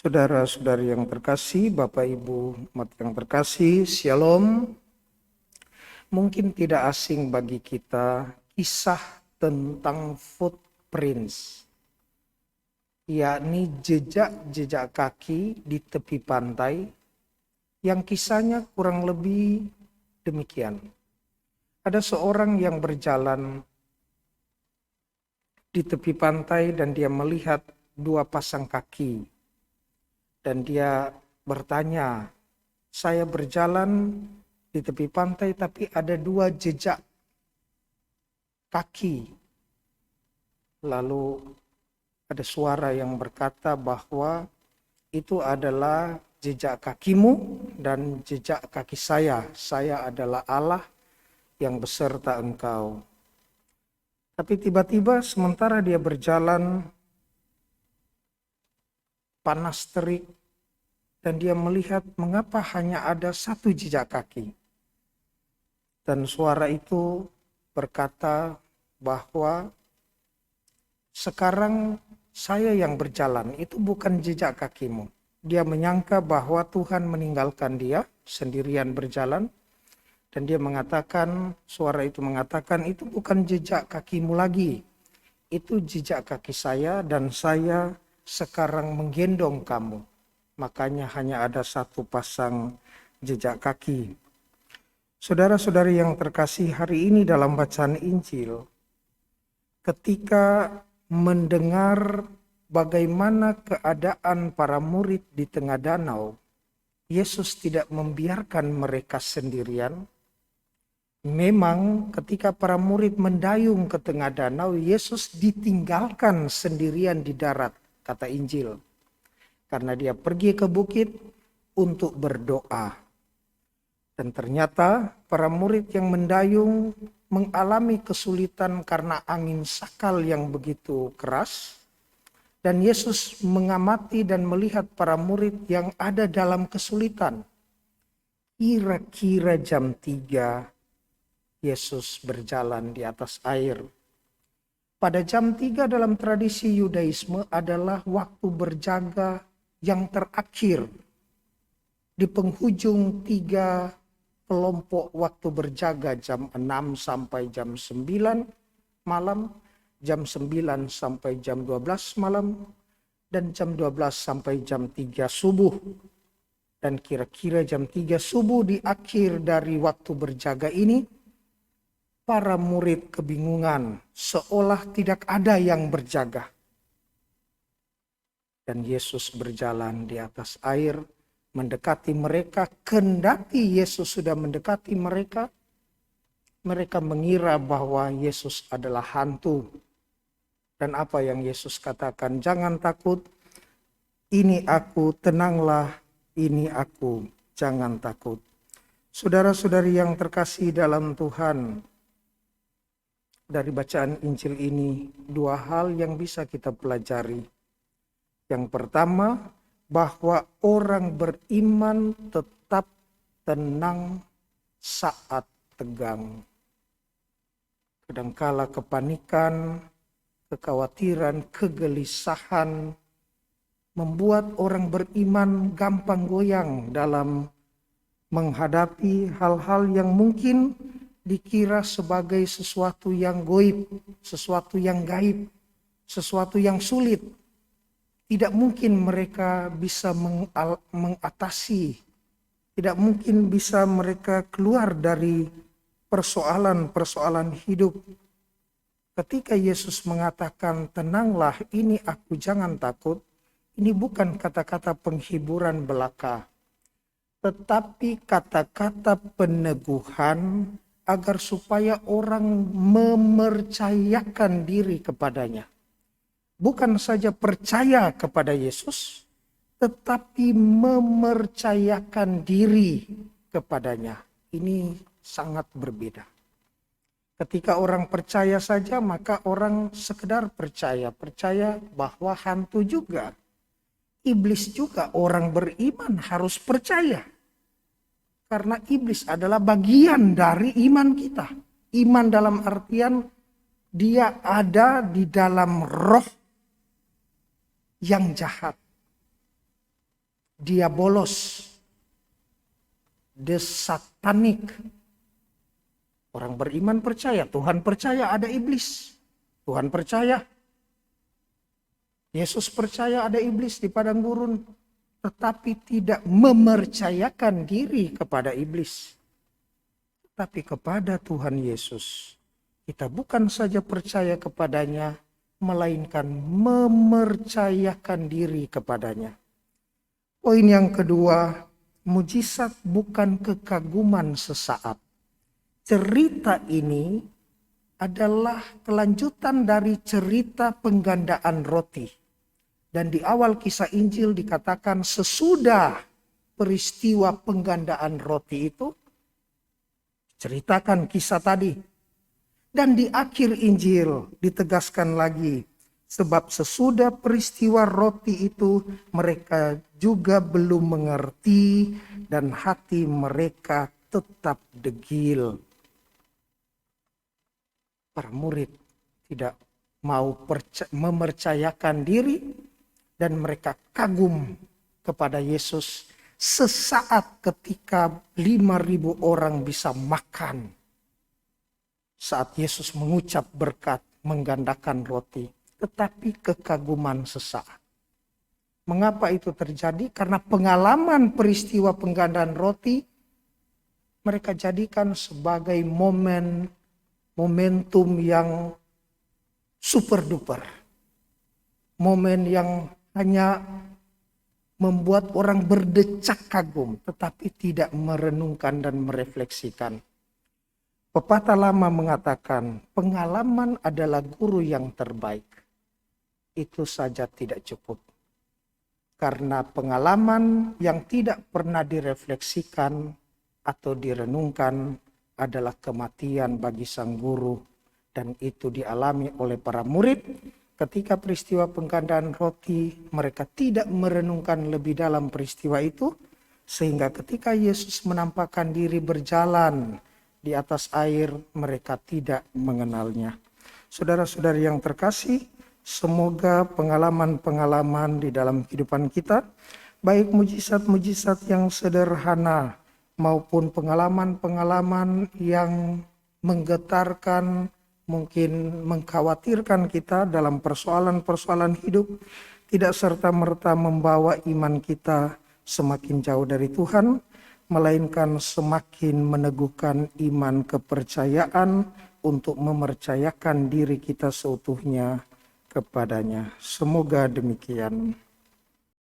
Saudara-saudari yang terkasih, Bapak Ibu umat yang terkasih, Shalom. Mungkin tidak asing bagi kita kisah tentang footprints, yakni jejak-jejak kaki di tepi pantai, yang kisahnya kurang lebih demikian. Ada seorang yang berjalan di tepi pantai dan dia melihat dua pasang kaki. Dan dia bertanya, saya berjalan di tepi pantai tapi ada dua jejak kaki. Lalu ada suara yang berkata bahwa itu adalah jejak kakimu dan jejak kaki saya. Saya adalah Allah yang beserta engkau. Tapi tiba-tiba sementara dia berjalan, panas terik, dan dia melihat mengapa hanya ada satu jejak kaki. Dan suara itu berkata bahwa sekarang saya yang berjalan, itu bukan jejak kakimu. Dia menyangka bahwa Tuhan meninggalkan dia sendirian berjalan. Dan dia mengatakan, suara itu mengatakan, itu bukan jejak kakimu lagi. Itu jejak kaki saya dan saya sekarang menggendong kamu. Makanya hanya ada satu pasang jejak kaki. Saudara-saudari yang terkasih, hari ini dalam bacaan Injil, ketika mendengar bagaimana keadaan para murid di tengah danau, Yesus tidak membiarkan mereka sendirian. Memang ketika para murid mendayung ke tengah danau, Yesus ditinggalkan sendirian di darat, kata Injil. Karena dia pergi ke bukit untuk berdoa. Dan ternyata para murid yang mendayung mengalami kesulitan karena angin sakal yang begitu keras. Dan Yesus mengamati dan melihat para murid yang ada dalam kesulitan. Kira-kira jam 3 Yesus berjalan di atas air. Pada jam 3 dalam tradisi Yudaisme adalah waktu berjaga yang terakhir. Di penghujung 3 kelompok waktu berjaga, jam 6 sampai jam 9 malam, jam 9 sampai jam 12 malam, dan jam 12 sampai jam 3 subuh. Dan kira-kira jam 3 subuh di akhir dari waktu berjaga ini, para murid kebingungan, seolah tidak ada yang berjaga. Dan Yesus berjalan di atas air, mendekati mereka. Kendati Yesus sudah mendekati mereka, mereka mengira bahwa Yesus adalah hantu. Dan apa yang Yesus katakan, jangan takut, ini aku, tenanglah, ini aku, jangan takut. Saudara-saudari yang terkasih dalam Tuhan, dari bacaan Injil ini, dua hal yang bisa kita pelajari. Yang pertama, bahwa orang beriman tetap tenang saat tegang. Kadangkala kepanikan, kekhawatiran, kegelisahan membuat orang beriman gampang goyang dalam menghadapi hal-hal yang mungkin dikira sebagai sesuatu yang gaib, sesuatu yang gaib, sesuatu yang sulit. Tidak mungkin mereka bisa mengatasi, tidak mungkin bisa mereka keluar dari persoalan-persoalan hidup. Ketika Yesus mengatakan, tenanglah, ini aku, jangan takut, ini bukan kata-kata penghiburan belaka, tetapi kata-kata peneguhan agar supaya orang mempercayakan diri kepadanya. Bukan saja percaya kepada Yesus, tetapi mempercayakan diri kepadanya. Ini sangat berbeda. Ketika orang percaya saja, maka orang sekedar percaya. Percaya bahwa hantu juga, iblis juga, orang beriman harus percaya. Karena iblis adalah bagian dari iman kita. Iman dalam artian dia ada di dalam roh yang jahat. diabolos, the satanic. Orang beriman percaya, Tuhan percaya ada iblis. Tuhan percaya, Yesus percaya ada iblis di padang gurun. Tetapi tidak memercayakan diri kepada iblis. Tapi kepada Tuhan Yesus. Kita bukan saja percaya kepadanya, melainkan memercayakan diri kepadanya. Poin yang kedua, mujizat bukan kekaguman sesaat. Cerita ini adalah kelanjutan dari cerita penggandaan roti. Dan di awal kisah Injil dikatakan sesudah peristiwa penggandaan roti itu, ceritakan kisah tadi. Dan di akhir Injil ditegaskan lagi, sebab sesudah peristiwa roti itu mereka juga belum mengerti dan hati mereka tetap degil. Para murid tidak mau memercayakan diri dan mereka kagum kepada Yesus sesaat ketika 5.000 orang bisa makan. Saat Yesus mengucap berkat menggandakan roti, tetapi kekaguman sesaat. Mengapa itu terjadi? Karena pengalaman peristiwa penggandaan roti mereka jadikan sebagai momentum yang super duper. Momen yang hanya membuat orang berdecak kagum, tetapi tidak merenungkan dan merefleksikan. Pepatah lama mengatakan, pengalaman adalah guru yang terbaik. Itu saja tidak cukup. Karena pengalaman yang tidak pernah direfleksikan atau direnungkan adalah kematian bagi sang guru. Dan itu dialami oleh para murid ketika peristiwa penggandaan roti. Mereka tidak merenungkan lebih dalam peristiwa itu. Sehingga ketika Yesus menampakkan diri berjalan di atas air, mereka tidak mengenalnya. Saudara-saudari yang terkasih, semoga pengalaman-pengalaman di dalam kehidupan kita, baik mujizat-mujizat yang sederhana maupun pengalaman-pengalaman yang menggetarkan, mungkin mengkhawatirkan kita dalam persoalan-persoalan hidup, tidak serta-merta membawa iman kita semakin jauh dari Tuhan, melainkan semakin meneguhkan iman kepercayaan untuk memercayakan diri kita seutuhnya kepadanya. Semoga demikian.